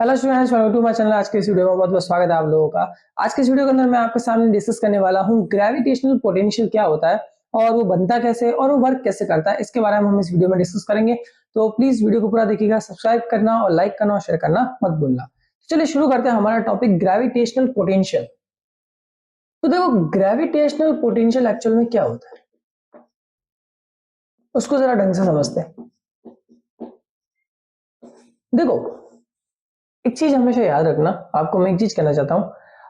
Hello students, welcome to my channel. आज के इस वीडियो में बहुत बहुत स्वागत है आप लोगों का। आज के इस वीडियो के अंदर मैं आपके सामने डिस्कस करने वाला हूं ग्रेविटेशनल पोटेंशियल क्या होता है और वो बनता कैसे और वो वर्क कैसे करता है, इसके बारे में हम इस वीडियो में डिस्कस करेंगे। तो प्लीज वीडियो को पूरा देखिएगा, सब्सक्राइब करना और लाइक करना और शेयर करना मत भूलना। चलिए शुरू करते हैं हमारा टॉपिक ग्रेविटेशनल पोटेंशियल। तो देखो, ग्रेविटेशनल पोटेंशियल एक्चुअल में क्या होता है उसको जरा ढंग से समझते हैं। देखो, एक चीज हमेशा याद रखना, आपको मैं एक चीज कहना चाहता हूं।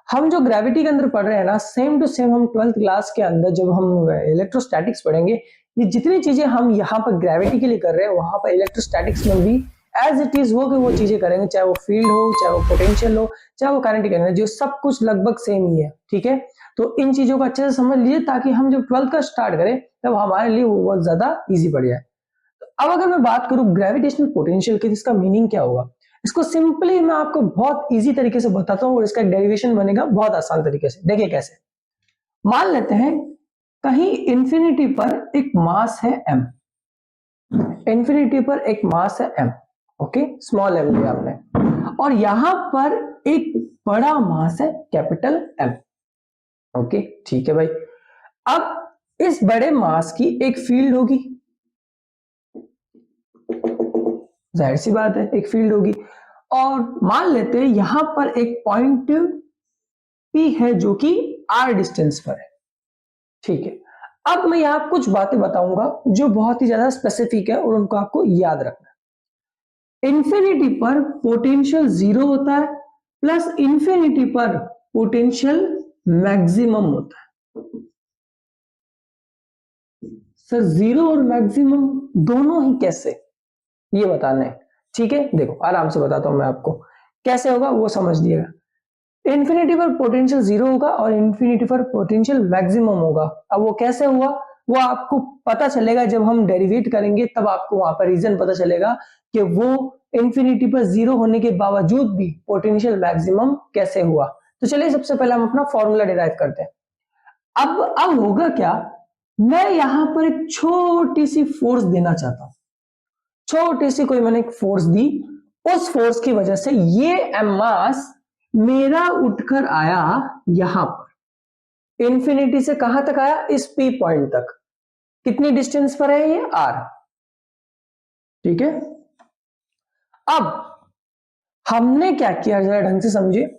हम जो ग्रेविटी के अंदर पढ़ रहे हैं ना, सेम टू सेम हम 12th क्लास के अंदर जब हम इलेक्ट्रोस्टैटिक्स पढ़ेंगे, ये जितनी चीजें हम यहाँ पर ग्रेविटी के लिए कर रहे हैं वहां पर इलेक्ट्रोस्टैटिक्स में भी एज इट इज वो चीजें करेंगे, चाहे वो फील्ड हो, चाहे वो पोटेंशियल हो, चाहे वो काइनेटिक एनर्जी हो, सब कुछ लगभग सेम ही है। ठीक है, तो इन चीजों को अच्छे से समझ लीजिए ताकि हम जब 12th का स्टार्ट करें तब हमारे लिए वो बहुत ज्यादा ईजी पड़ जाए। अब अगर मैं बात करूं ग्रेविटेशनल पोटेंशियल की, इसका मीनिंग क्या होगा, इसको सिंपली मैं आपको बहुत इजी तरीके से बताता हूं और इसका डेरिवेशन बनेगा बहुत आसान तरीके से। देखिए कैसे। मान लेते हैं कहीं इंफिनिटी पर एक मास है m, इंफिनिटी पर एक मास है m, ओके, स्मॉल m लिया हमने, और यहां पर एक बड़ा मास है कैपिटल M, ओके, ठीक है भाई। अब इस बड़े मास की एक फील्ड होगी, जाहिर सी बात है एक फील्ड होगी, और मान लेते हैं यहां पर एक पॉइंट P है जो कि r डिस्टेंस पर है। ठीक है, अब मैं यहां कुछ बातें बताऊंगा जो बहुत ही ज्यादा स्पेसिफिक है और उनको आपको याद रखना है। इंफिनिटी पर पोटेंशियल जीरो होता है, प्लस इंफिनिटी पर पोटेंशियल मैक्सिमम होता है। सर जीरो और मैक्सिमम दोनों ही कैसे, ये बताना है। ठीक है, देखो आराम से बताता हूं मैं आपको कैसे होगा, वो समझ लिएगा। इंफिनिटी पर पोटेंशियल जीरो होगा और इंफिनिटी पर पोटेंशियल मैक्सिमम होगा। अब वो कैसे हुआ वो आपको पता चलेगा जब हम डेरिवेट करेंगे, तब आपको वहां पर रीजन पता चलेगा कि वो इंफिनिटी पर जीरो होने के बावजूद भी पोटेंशियल मैक्सिमम कैसे हुआ। तो चलिए सबसे पहले हम अपना फॉर्मूला डिराइव करते हैं। अब होगा क्या, मैं यहां पर एक छोटी सी फोर्स देना चाहता हूं, छोटी सी कोई मैंने एक फोर्स दी, उस फोर्स की वजह से ये एम मास मेरा उठकर आया यहां पर, इंफिनिटी से कहां तक आया, इस पी पॉइंट तक। कितनी डिस्टेंस पर है ये, आर। ठीक है, अब हमने क्या किया जरा ढंग से समझिए।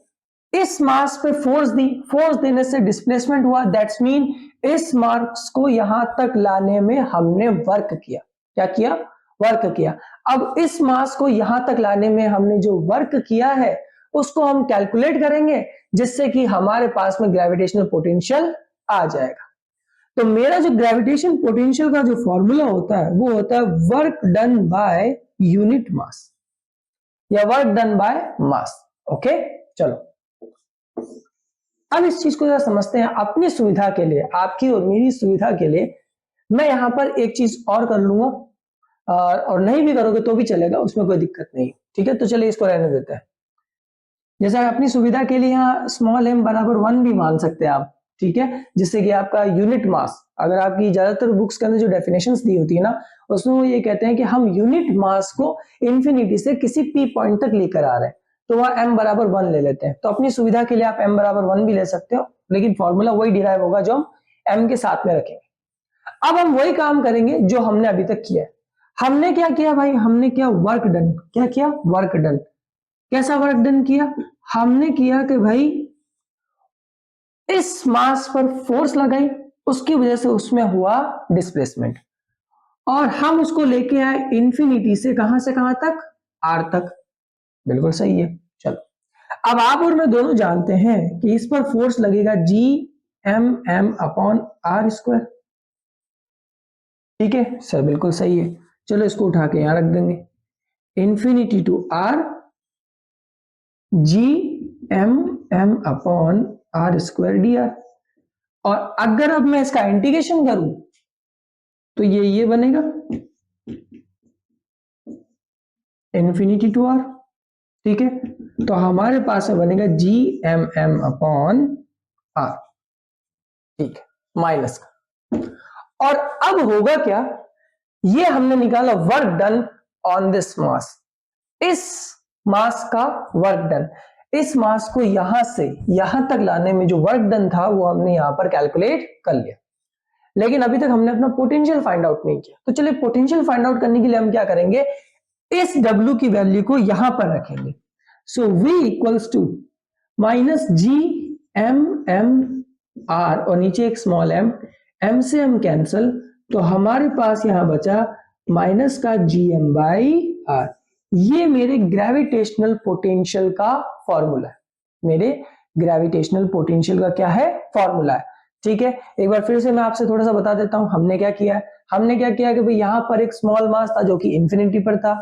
इस मास पे फोर्स दी, फोर्स देने से डिस्प्लेसमेंट हुआ, दैट्स मीन इस मास को यहां तक लाने में हमने वर्क किया। क्या किया, वर्क किया। अब इस मास को यहां तक लाने में हमने जो वर्क किया है उसको हम कैलकुलेट करेंगे, जिससे कि हमारे पास में ग्रेविटेशनल पोटेंशियल आ जाएगा। तो मेरा जो ग्रेविटेशन पोटेंशियल का जो फॉर्मूला होता है वो होता है work done by unit mass या work done by mass. Okay, चलो अब इस चीज को जरा समझते हैं अपनी सुविधा के लिए, आपकी और मेरी सुविधा के लिए। मैं यहां पर एक चीज और कर लूंगा, और नहीं भी करोगे तो भी चलेगा, उसमें कोई दिक्कत नहीं। ठीक है, तो चलिए इसको रहने देते हैं। जैसे अपनी सुविधा के लिए यहाँ स्मॉल m बराबर 1 भी मान सकते हैं आप। ठीक है, जिससे कि आपका यूनिट मास, अगर आपकी ज्यादातर बुक्स के अंदर जो डेफिनेशंस दी होती है ना, उसमें वो ये कहते हैं कि हम यूनिट मास को इंफिनिटी से किसी p पॉइंट तक लेकर आ रहे हैं, तो वहां m बराबर 1 ले लेते हैं। तो अपनी सुविधा के लिए आप m बराबर 1 भी ले सकते हो, लेकिन फॉर्मूला वही डिराइव होगा जो हम m के साथ में रखेंगे। अब हम वही काम करेंगे जो हमने अभी तक किया है। हमने क्या किया भाई, हमने किया वर्क डन। क्या किया, वर्क डन। कैसा वर्क डन किया, हमने किया कि भाई इस मास पर फोर्स लगाई, उसकी वजह से उसमें हुआ डिस्प्लेसमेंट, और हम उसको लेके आए इंफिनिटी से कहां तक, आर तक। बिल्कुल सही है। चलो अब आप और मैं दोनों जानते हैं कि इस पर फोर्स लगेगा G M M upon R square. ठीक है सर, बिल्कुल सही है। चलो इसको उठा के यहां रख देंगे, infinity to R G M M upon R square D R. और अगर अब मैं इसका इंटीग्रेशन करूं तो ये बनेगा इंफिनिटी टू आर। ठीक है, तो हमारे पास में बनेगा G M M upon R. ठीक है, माइनस का। और अब होगा क्या, ये हमने निकाला work done on this mass, इस मास का वर्क डन। इस मास को यहां से यहां तक लाने में जो वर्क डन था वो हमने यहां पर कैलकुलेट कर लिया, लेकिन अभी तक हमने अपना पोटेंशियल फाइंड आउट नहीं किया। तो चलिए पोटेंशियल फाइंड आउट करने के लिए हम क्या करेंगे, इस W की वैल्यू को यहां पर रखेंगे। So V equals to minus G M M R और नीचे एक स्मॉल m से m कैंसल, तो हमारे पास यहां बचा माइनस का gm बाई आर। ये मेरे ग्रेविटेशनल पोटेंशियल का फॉर्मूला है, मेरे ग्रेविटेशनल पोटेंशियल का क्या है, फॉर्मूला है। ठीक है, एक बार फिर से मैं आपसे थोड़ा सा बता देता हूं हमने क्या किया है। हमने क्या किया कि भाई यहां पर एक स्मॉल मास था जो कि इंफिनिटी पर था,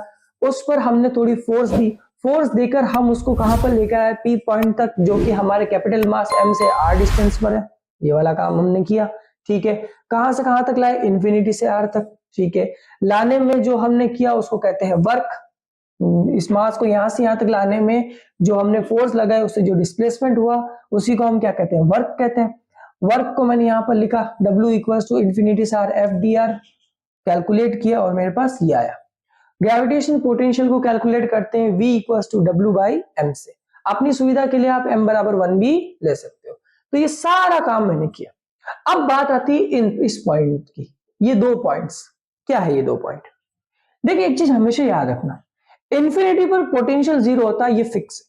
उस पर हमने थोड़ी फोर्स दी, फोर्स देकर हम उसको कहां पर लेकर आए, पी पॉइंट तक, जो कि हमारे कैपिटल मास m से r डिस्टेंस पर है। ये वाला काम हमने किया। ठीक है, कहां से कहां तक लाए, इंफिनिटी से r तक। ठीक है, लाने में जो हमने किया उसको कहते हैं वर्क। इस मास को यहां से यहां तक लाने में जो हमने फोर्स लगाया उससे जो डिस्प्लेसमेंट हुआ उसी को हम क्या कहते हैं, वर्क कहते हैं। वर्क को मैंने यहां पर लिखा W इक्वल्स टू इंफिनिटी से r f d r, calculate किया और मेरे पास ये आया। ग्रेविटेशन पोटेंशियल को कैलकुलेट करते हैं V equals to W by m से। अपनी सुविधा के लिए आप m बराबर 1 भी ले सकते हो। तो ये सारा काम मैंने किया। अब बात आती है इस पॉइंट की, ये दो पॉइंट्स क्या है, ये दो पॉइंट देखिए, एक चीज हमेशा याद रखना, इंफिनिटी पर पोटेंशियल जीरो होता है, ये फिक्स,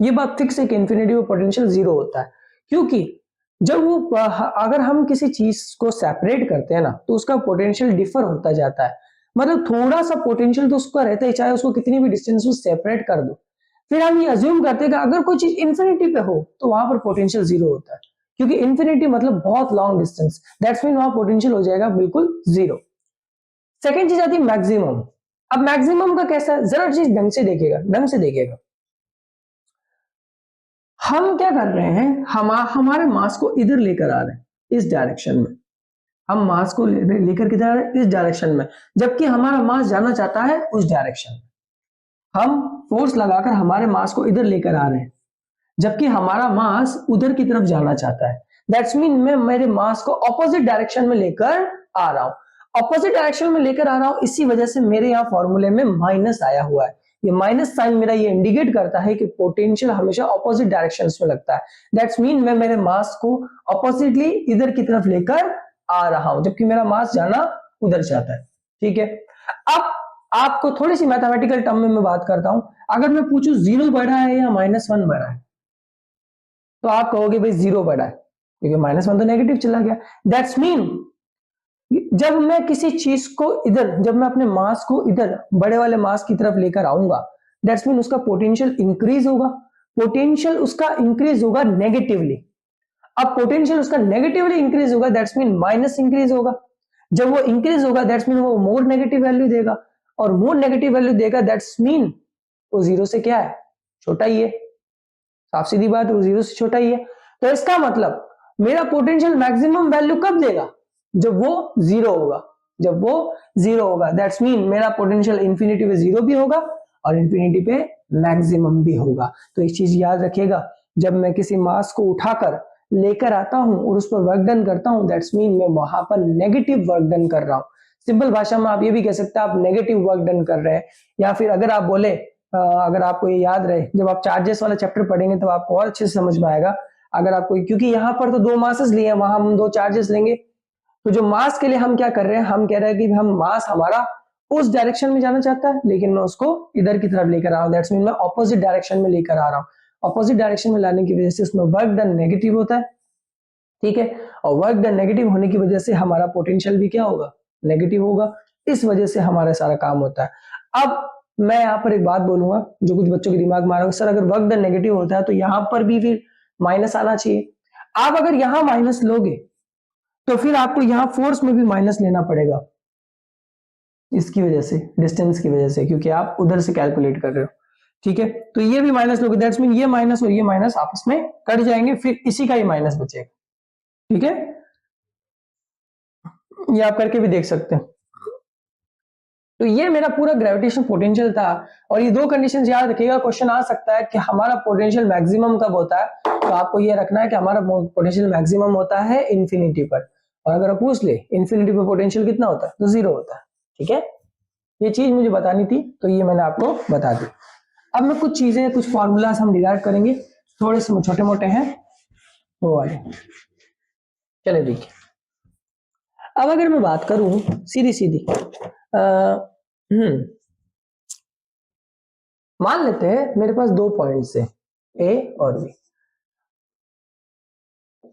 ये बात फिक्स है कि इंफिनिटी पर पोटेंशियल जीरो होता है। क्योंकि जब वो अगर हम किसी चीज को सेपरेट करते हैं ना तो उसका पोटेंशियल डिफर होता जाता है, मतलब थोड़ा सा पोटेंशियल तो उसका रहता है, चाहे उसको कितनी भी डिस्टेंस में सेपरेट कर दो। फिर हम ये अज्यूम करते हैं कि अगर कोई चीज इंफिनिटी पे हो तो वहां पर पोटेंशियल जीरो होता है, क्योंकि इंफिनिटी मतलब बहुत लॉन्ग डिस्टेंस, दैट्स मीन वहां पोटेंशियल हो जाएगा बिल्कुल जीरो। सेकेंड चीज आती है मैक्सिमम। अब मैक्सिमम का कैसा है, जरा चीज ढंग से देखिएगा, ढंग से देखिएगा। हम क्या कर रहे हैं, हम हमारे मास को इधर लेकर आ रहे हैं, इस डायरेक्शन में। हम मास को लेकर किधर आ रहे हैं, इस डायरेक्शन में, जबकि हमारा मास जाना चाहता है उस डायरेक्शन में। हम फोर्स लगाकर हमारे मास को इधर लेकर आ रहे हैं, जबकि हमारा मास उधर की तरफ जाना चाहता है। दैट्स मीन मैं मेरे मास को ऑपोजिट डायरेक्शन में लेकर आ रहा हूं। ऑपोजिट डायरेक्शन में लेकर आ रहा हूं, इसी वजह से मेरे यहाँ फॉर्मूले में माइनस आया हुआ है। ये माइनस साइन मेरा ये इंडिकेट करता है कि पोटेंशियल हमेशा ऑपोजिट डायरेक्शंस में लगता है। दैट्स मीन मैं मेरे मास को ऑपोजिटली इधर की तरफ लेकर आ रहा हूं, जबकि मेरा मास जाना उधर चाहता है। ठीक है, अब आपको थोड़ी सी मैथमेटिकल टर्म में मैं बात करता हूं। अगर मैं पूछूं जीरो बड़ा है या -1 बड़ा है, तो आप कहोगे भाई जीरो बड़ा है, क्योंकि -1 तो नेगेटिव चला गया। दैट्स मीन जब मैं किसी चीज को इधर, जब मैं अपने मास को इधर बड़े वाले मास की तरफ लेकर आऊंगा, दैट्स मीन उसका पोटेंशियल इंक्रीज होगा। पोटेंशियल उसका इंक्रीज होगा नेगेटिवली। अब पोटेंशियल उसका नेगेटिवली इंक्रीज होगा, दैट्स मीन माइनस इंक्रीज होगा। जब वो इंक्रीज होगा दैट्स मीन वो मोर नेगेटिव वैल्यू देगा, और मोर नेगेटिव वैल्यू देगा दैट्स मीन वो जीरो से क्या है, छोटा ही है। साफ सीधी बात, वो जीरो से छोटा ही है। तो इसका मतलब मेरा पोटेंशियल मैक्सिमम वैल्यू कब देगा, जब वो जीरो होगा। जब वो जीरो होगा दैट्स मीन मेरा पोटेंशियल इंफिनिटी पे जीरो भी होगा और इंफिनिटी पे मैक्सिमम भी होगा। तो एक चीज याद रखिएगा, जब मैं किसी मास को उठाकर लेकर आता हूं और उस पर वर्क डन करता हूं, दैट्स मीन मैं वहां पर नेगेटिव वर्क डन कर रहा हूं। सिंपल भाषा में आप ये भी कह सकते हैं आप नेगेटिव वर्क डन कर रहे हैं। या फिर अगर आप बोले, अगर आपको ये याद रहे, जब आप चार्जेस वाला चैप्टर पढ़ेंगे तब आपको और अच्छे से समझ में आएगा। अगर आपको, क्योंकि यहाँ पर तो दो मासेस लिए हैं, वहां हम दो चार्जेस लेंगे। तो जो मास के लिए हम क्या कर रहे हैं, हम कह रहे हैं कि हम मास हमारा उस डायरेक्शन में जाना चाहता है, लेकिन मैं उसको इधर की तरफ लेकर आ रहा हूं। दैट्स मीन मैं ऑपोजिट डायरेक्शन में लेकर आ रहा हूं। ऑपोजिट डायरेक्शन में लाने की वजह से उसमें वर्क डन नेगेटिव होता है। ठीक है, और वर्क डन नेगेटिव होने की वजह से हमारा पोटेंशियल भी क्या होगा, नेगेटिव होगा। इस वजह से हमारा सारा काम होता है। अब मैं यहाँ पर एक बात बोलूंगा जो कुछ बच्चों के दिमाग में आ रहा है, सर अगर वर्क डन नेगेटिव होता है तो यहाँ पर भी फिर माइनस आना चाहिए। आप अगर यहाँ माइनस लोगे तो फिर आपको यहाँ फोर्स में भी माइनस लेना पड़ेगा, इसकी वजह से, डिस्टेंस की वजह से, क्योंकि आप उधर से कैलकुलेट कर रहे हो। ठीक है, तो ये भी माइनस लोगे, दैट्स मीन ये माइनस और ये माइनस आपस में कट जाएंगे, फिर इसी का ही माइनस बचेगा। ठीक है, ये आप करके भी देख सकते हैं। तो ये मेरा पूरा ग्रेविटेशन पोटेंशियल था। और ये दो कंडीशंस याद रखिएगा, क्वेश्चन आ सकता है कि हमारा पोटेंशियल मैक्सिमम कब होता है, तो आपको ये रखना है कि हमारा पोटेंशियल मैक्सिमम होता है इंफिनिटी पर। और अगर पूछ ले इंफिनिटी पर पोटेंशियल कितना होता है, तो जीरो होता है। ठीक है, ये चीज मुझे बतानी थी तो ये मैंने आपको बता दी। अब मैं कुछ चीजें, कुछ फॉर्मूलाज हम डिराइव करेंगे, थोड़े से छोटे मोटे हैं वो वाले। चले देखिए, अब अगर मैं बात करूं सीधी सीधी, मान लेते हैं मेरे पास 2 पॉइंट्स है ए और बी।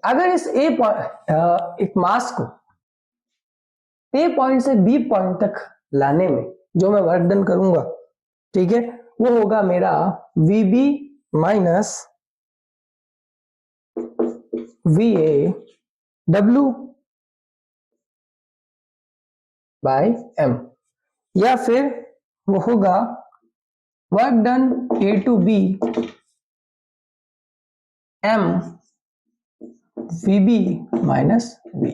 अगर इस एक मास को ए पॉइंट से बी पॉइंट तक लाने में जो मैं वर्क डन करूंगा, ठीक है, वो होगा मेरा VB minus VA W by M, या फिर वो होगा work done A to B M VB minus V।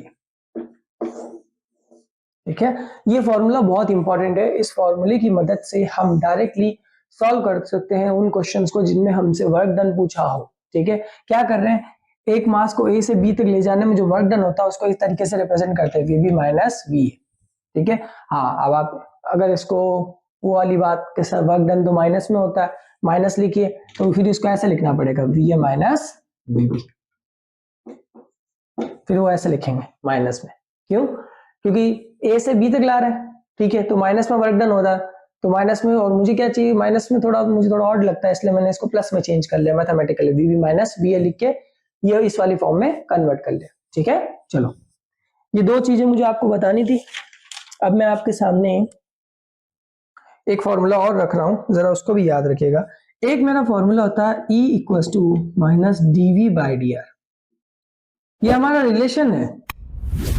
ठीक है, ये फॉर्मूला बहुत इंपॉर्टेंट है। इस फॉर्मूले की मदद से हम डायरेक्टली सॉल्व कर सकते हैं उन क्वेश्चंस को जिनमें हमसे वर्क डन पूछा हो। ठीक है, क्या कर रहे हैं, एक मास को ए से बी तक ले जाने में जो वर्क डन होता है उसको इस तरीके से रिप्रेजेंट करते हैं VB माइनस V। ठीक है, हाँ, अब आप अगर इसको वो वाली बात के साथ वर्क डन तो माइनस में होता है, माइनस लिखिए, तो फिर इसको ऐसे लिखना पड़ेगा VA माइनस VB, फिर वो ऐसे लिखेंगे माइनस में। क्यों? क्योंकि ए से बी तक ला रहा है, ठीक है, तो माइनस में वर्क डन होता है, तो माइनस में, और मुझे क्या चाहिए, माइनस में मुझे थोड़ा ऑड लगता है, इसलिए मैंने इसको प्लस में चेंज कर लिया मैथमेटिकली, VB माइनस VA लिख के ये इस वाली फॉर्म में कन्वर्ट कर लिया। ठीक है, चलो, ये दो चीजें मुझे आपको बतानी थी। अब मैं आपके सामने एक फॉर्मूला और रख रहा हूं, जरा उसको भी याद रखिएगा। एक मेरा फॉर्मूला होता है E equals to minus DV by DR। ये हमारा रिलेशन है,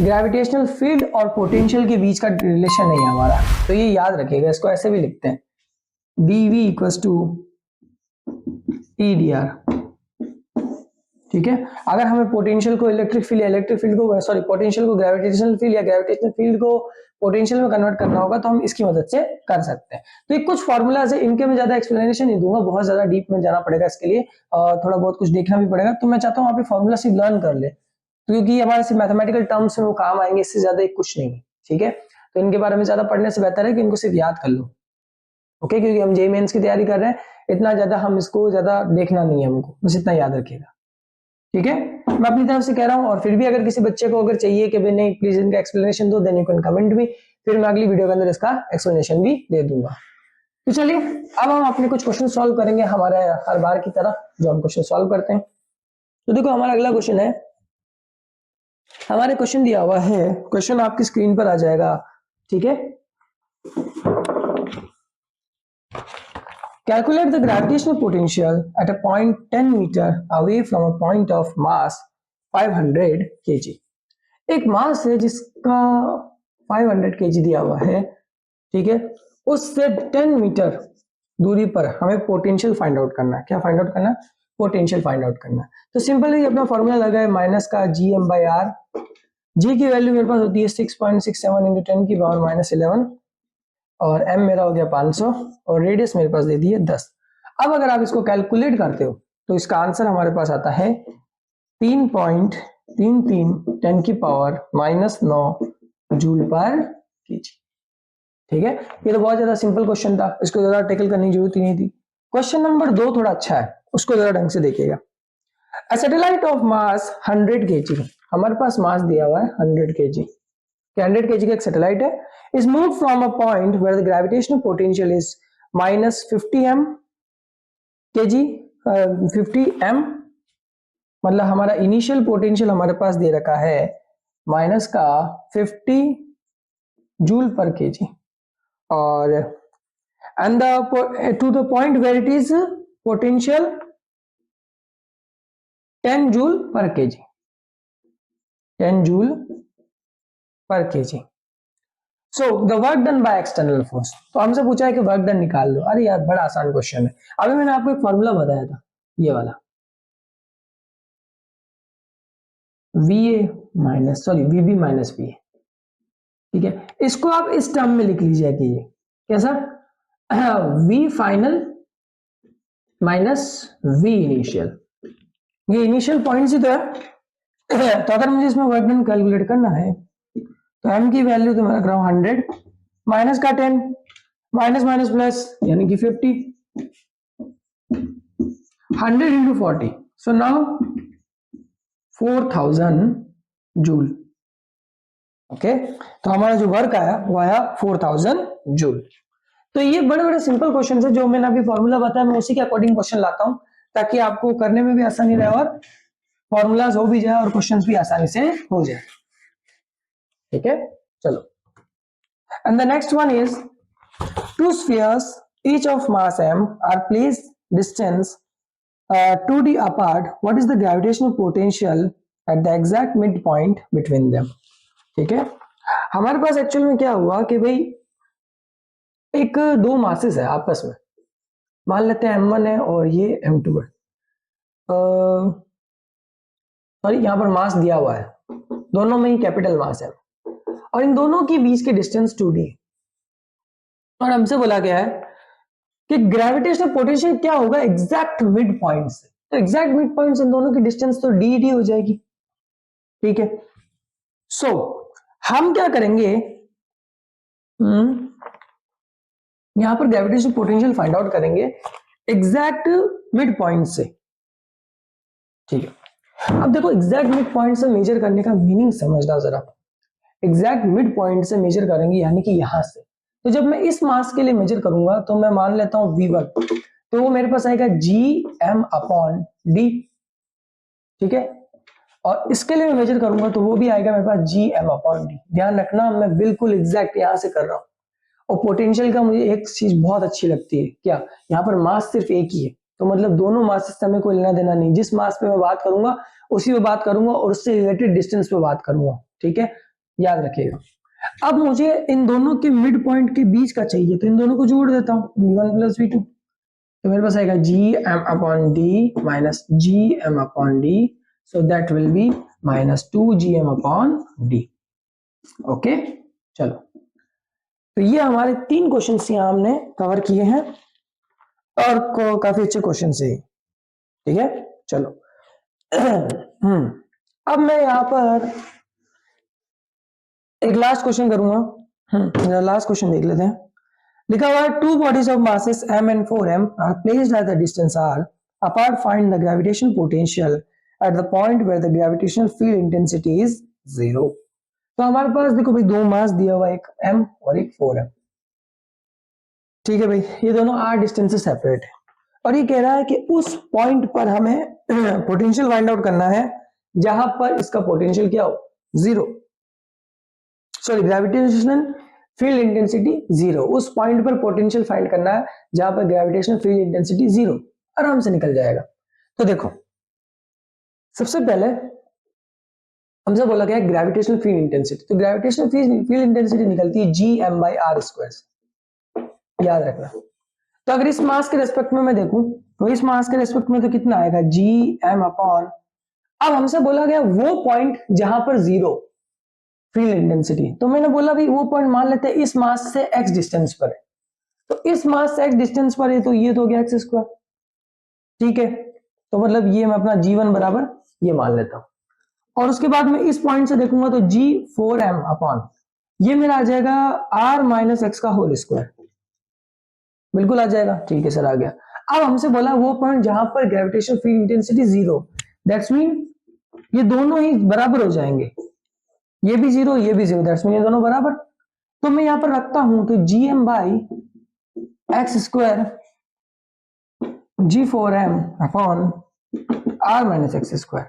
ग्रेविटेशनल फील्ड और पोटेंशियल के बीच का रिलेशन है हमारा, तो ये याद रखिएगा। इसको ऐसे भी लिखते हैं dV इक्वल्स टू EDR। ठीक है, अगर हमें पोटेंशियल को इलेक्ट्रिक फील्ड को सॉरी पोटेंशियल को ग्रेविटेशनल फील्ड या ग्रेविटेशनल फील्ड को पोटेंशियल में कन्वर्ट करना होगा तो हम इसकी मदद से कर सकते हैं। तो ये कुछ फॉर्मूलाज है, इनके मैं ज्यादा एक्सप्लेनेशन नहीं दूंगा, बहुत ज्यादा डीप में जाना पड़ेगा इसके लिए और थोड़ा बहुत कुछ देखना भी पड़ेगा। तो मैं चाहता हूँ आप ये फॉर्मूला सिर्फ लर्न कर ले, क्योंकि हमारे सिर्फ मैथमेटिकल टर्म्स में वो काम आएंगे, इससे ज्यादा कुछ नहीं। ठीक है, तो इनके बारे में ज्यादा पढ़ने से बेहतर है कि इनको सिर्फ याद कर लो। ओके, क्योंकि हम जेईई मेंस की तैयारी कर रहे हैं, इतना ज्यादा हम इसको ज्यादा देखना नहीं है हमको, बस इतना याद रखिएगा। ठीक है, मैं अपनी तरफ से कह रहा हूं, और फिर भी अगर किसी बच्चे को अगर चाहिए कि भाई नहीं प्लीज इनका एक्सप्लेनेशन दो, then you can comment me, फिर मैं अगली वीडियो के अंदर इसका एक्सप्लेनेशन भी दे दूंगा। तो चलिए, अब हम अपने कुछ क्वेश्चन सॉल्व करेंगे हमारे हर बार की तरह जो हम क्वेश्चन सॉल्व करते हैं। तो देखो, हमारा अगला क्वेश्चन है, हमारे क्वेश्चन दिया हुआ है, क्वेश्चन आपकी स्क्रीन पर आ जाएगा। ठीक है, calculate the gravitational potential at a point 10 meter away from a point of mass 500 kg। एक मास है जिसका 500 kg दिया हुआ है, ठीक है, उससे 10 मीटर दूरी पर हमें पोटेंशियल फाइंड आउट करना है। क्या फाइंड आउट करना है? पोटेंशियल फाइंड आउट करना है। तो सिंपली अपना फॉर्मूला लगा है माइनस का GM/R। जी की वैल्यू मेरे पास होती है 6.67 इंटू 10 की पावर माइनस 11, और m मेरा हो गया 500, और रेडियस मेरे पास दे दी है 10। अब अगर आप इसको कैलकुलेट करते हो तो इसका आंसर हमारे पास आता है 3.33 10 की पावर माइनस 9 जूल पर केजी। ठीक है, ये तो बहुत ज्यादा सिंपल क्वेश्चन था, इसको ज्यादा टेकल करने की जरूरत ही नहीं थी। क्वेश्चन नंबर 2 थोड़ा अच्छा है, उसको जरा ढंग से देखिएगा। A satellite of mass 100 kg, हमारे पास मास दिया हुआ है 100 kg, 100 kg का एक सैटेलाइट है, is moved from a point where the gravitational potential is minus 50 kg 50 m, मतलब हमारा इनिशियल पोटेंशियल हमारे पास दे रखा है माइनस का 50 जूल पर केजी, और and to the point where it is potential 10 joule पर केजी, 10 जूल पर KG. So the work done by external force, तो हमसे पूछा है कि वर्क डन निकाल लो। अरे यार, बड़ा आसान क्वेश्चन है। अभी मैंने आपको एक फॉर्मूला बताया था, ये वाला VB माइनस VA। ठीक है, इसको आप इस टर्म में लिख लीजिए कि ये कैसा, V final minus V initial, ये इनिशियल पॉइंट ही तो है। तो अगर मुझे इसमें वर्क डन कैलकुलेट करना है तो m की वैल्यू तो मैं रख रहा हूं 100 माइनस का 10, माइनस माइनस प्लस यानी कि 50, 100 into 40, so now 4000 joule. Okay, तो हमारा जो वर्क आया वो आया 4000 जूल। तो ये बड़े बड़े सिंपल क्वेश्चन है, जो मैंने अभी फॉर्मूला बताया मैं उसी के अकॉर्डिंग क्वेश्चन लाता हूं, ताकि आपको करने में भी आसानी रहे और फॉर्मूलाज हो भी जाए और क्वेश्चंस भी आसानी से हो जाए। ठीक है, चलो। And the next one is two spheres each of mass m are placed distance 2d apart. What is the gravitational potential at the exact midpoint between them? ठीक है, हमारे पास एक्चुअल में क्या हुआ कि भाई एक दो मासेस है आपस में, मान लेते हैं m1 है और ये m2 है। सॉरी, यहाँ पर मास दिया हुआ है, दोनों में ही कैपिटल मास है और इन दोनों के बीच के डिस्टेंस 2d और हमसे बोला गया है कि ग्रेविटेशनल पोटेंशियल क्या होगा एग्जैक्ट मिड पॉइंट से। तो एग्जैक्ट मिड पॉइंट इन दोनों की डिस्टेंस तो डी हो जाएगी। ठीक है, सो हम क्या करेंगे, यहां पर ग्रेविटेशनल पोटेंशियल फाइंड आउट करेंगे एग्जैक्ट मिड पॉइंट से। ठीक है, अब देखो एग्जैक्ट मिड पॉइंट से मेजर करने का मीनिंग समझना जरा। एग्जैक्ट मिड पॉइंट से मेजर करेंगे यानी कि यहां से, तो जब मैं इस मास के लिए मेजर करूंगा तो मैं मान लेता हूं V1, तो वो मेरे पास आएगा Gm/d। ठीक है, और इसके लिए मैं मेजर करूंगा तो वो भी आएगा मेरे पास Gm/d। ध्यान रखना मैं बिल्कुल एग्जैक्ट यहां से कर रहा हूं। और पोटेंशियल का मुझे एक चीज बहुत अच्छी लगती है, क्या, यहाँ पर मास सिर्फ एक ही है, तो मतलब दोनों मास से हमें कोई लेना देना नहीं, जिस मास पे मैं बात करूंगा उसी पे बात करूंगा और उससे रिलेटेड डिस्टेंस पे बात करूंगा। ठीक है, याद रखिएगा। अब मुझे इन दोनों के मिड पॉइंट के बीच का चाहिए, तो इन दोनों को जोड़ देता हूं, V1 + V2, तो मेरे पास आएगा Gm/d minus Gm/d, so that will be -2Gm/d। Okay, चलो, तो ये हमारे 3 क्वेश्चन यहाँ हमने कवर किए हैं और काफी अच्छे क्वेश्चन है। ठीक है, चलो। अब मैं यहाँ पर एक लास्ट क्वेश्चन करूंगा। लास्ट क्वेश्चन देख लेते हैं। लिखा हुआ है two bodies of masses m and 4m are placed at the distance r apart. Find the gravitational potential at the point where the gravitational field intensity is 0। तो हमारे पास देखो भाई दो मास दिया हुआ है, एक m और एक 4m। ठीक है भाई, ये दोनों r डिस्टेंस से सेपरेट है और ये कह रहा है कि उस पॉइंट पर हमें पोटेंशियल फाइंड आउट करना है जहां पर इसका पोटेंशियल क्या हो, 0, सॉरी ग्रेविटेशनल फील्ड इंटेंसिटी 0। उस पॉइंट पर पोटेंशियल फाइंड करना है जहां पर ग्रेविटेशनल फील्ड इंटेंसिटी 0। आराम से निकल जाएगा। तो देखो, सबसे पहले हमसे बोला गया ग्रेविटेशनल फील्ड इंटेंसिटी, तो ग्रेविटेशनल फील्ड इंटेंसिटी निकलती है Gm/r स्क्वायर से, याद रखना। तो अगर इस मास के रेस्पेक्ट में मैं देखूं तो इस मास के रेस्पेक्ट में तो कितना आएगा, Gm अपॉन, अब हमसे बोला गया वो पॉइंट जहां पर 0 फील्ड इंटेंसिटी, तो मैंने बोला भाई वो पॉइंट मान लेते हैं इस मास से x डिस्टेंस पर है, तो इस मास से x डिस्टेंस पर है तो ये तो हो गया x²। ठीक है, तो मतलब ये मैं अपना G1 बराबर ये मान लेता हूं और उसके बाद मैं इस पॉइंट से देखूंगा तो G4m अपॉन ये मेरा आ जाएगा r - x का होल स्क्वायर, बिल्कुल आ जाएगा। ठीक है सर, आ गया। अब हमसे बोला वो पॉइंट जहां पर gravitational field intensity 0, that's mean ये दोनों ही बराबर हो जाएंगे, ये भी 0 ये भी 0, दैट्स मीन ये दोनों बराबर। तो मैं यहां पर रखता हूं तो Gm/x² G4m upon r - x²।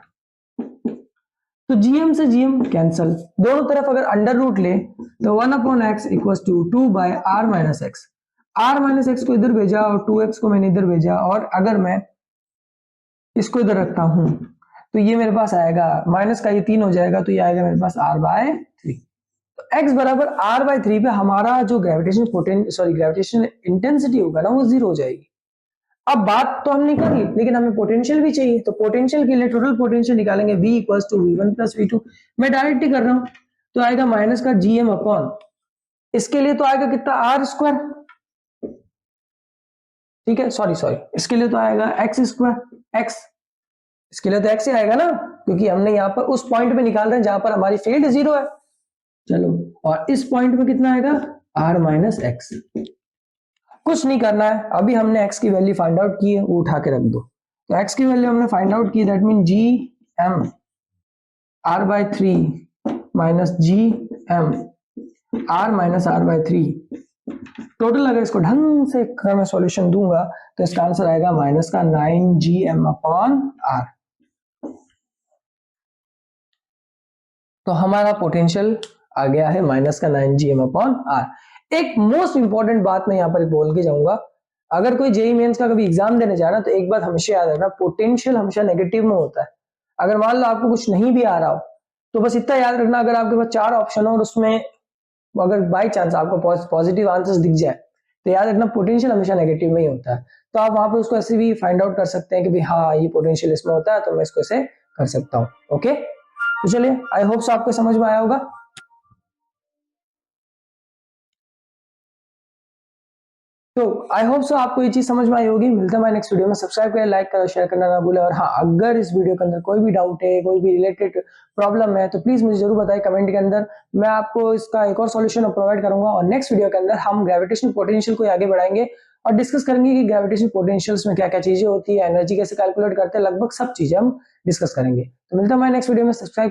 तो Gm से Gm कैंसल, दोनों तरफ अगर अंडर रूट ले तो 1/x = 2/r - x। r - x को इधर भेजा और 2x को मैंने इधर भेजा, और अगर मैं इसको इधर रखता हूं तो ये मेरे पास आएगा माइनस का ये 3 हो जाएगा, तो ये आएगा मेरे पास r/3। तो x बराबर r/3 पे हमारा जो ग्रेविटेशनल इंटेंसिटी होगा ना वो 0 हो जाएगी। अब बात तो हमने कर ली, लेकिन हमें पोटेंशियल भी चाहिए, तो पोटेंशियल के लिए टोटल पोटेंशियल निकालेंगे V = V1 + V2। मैं डायरेक्ट ही कर रहा हूं, तो आएगा माइनस का Gm अपॉन, इसके लिए तो आएगा कितना r²। ठीक है, सॉरी इसके लिए तो आएगा x², x, इसके लिए तो x ही आएगा ना, क्योंकि हमने यहाँ पर उस पॉइंट पे निकाल रहे हैं जहां पर हमारी फील्ड 0 है। चलो, और इस पॉइंट पे कितना आएगा, r - x। कुछ नहीं करना है, अभी हमने x की वैल्यू फाइंड आउट की है, वो उठा के रख दो। तो x की वैल्यू हमने फाइंड आउट की, that mean G M R by 3 minus G M R minus R by 3 total. अगर इसको ढंग से मैं सॉल्यूशन दूंगा तो इसका आंसर आएगा माइनस का 9 जी एम अपॉन आर। तो हमारा पोटेंशियल आ गया है माइनस का 9 जी एम अपॉन आर। एक मोस्ट इंपॉर्टेंट बात मैं यहाँ पर बोल के जाऊंगा, अगर कोई जेई मेंस का कभी एग्जाम देने जा रहा है तो एक बात हमेशा याद रखना, पोटेंशियल हमेशा नेगेटिव में होता है। अगर मान लो आपको कुछ नहीं भी आ रहा हो तो बस इतना याद रखना, अगर आपके पास 4 ऑप्शन हो और उसमें अगर बाई चांस आपको पॉजिटिव आंसर्स दिख जाए तो याद रखना पोटेंशियल हमेशा नेगेटिव में ही होता है। तो आप वहां पे उसको ऐसे भी फाइंड आउट कर सकते हैं कि भाई हाँ ये पोटेंशियल इसमें होता है तो मैं इसको ऐसे कर सकता हूँ। ओके, तो चलिए आई होप सो आपको समझ में आया होगा। तो आई होप सो आपको ये चीज समझ में आई होगी। मिलता है हमारे नेक्स्ट वीडियो में। सब्सक्राइब करें, लाइक करें, शेयर करना ना भूलें। और हाँ, अगर इस वीडियो के अंदर कोई भी डाउट है, कोई भी रिलेटेड प्रॉब्लम है तो प्लीज मुझे जरूर बताएं कमेंट के अंदर। मैं आपको इसका एक और सॉल्यूशन प्रोवाइड करूंगा और नेक्स्ट वीडियो के अंदर हम ग्रेविटेशनल पोटेंशियल को आगे बढ़ाएंगे और डिस्कस करेंगे कि ग्रेविटेशनल पोटेंशियल्स में क्या क्या चीजें होती है, एनर्जी कैसे कैलकुलेट करते हैं, लगभग सब चीजें हम डिस्कस करेंगे। तो मिलता है हमारे नेक्स्ट वीडियो में। सब्सक्राइब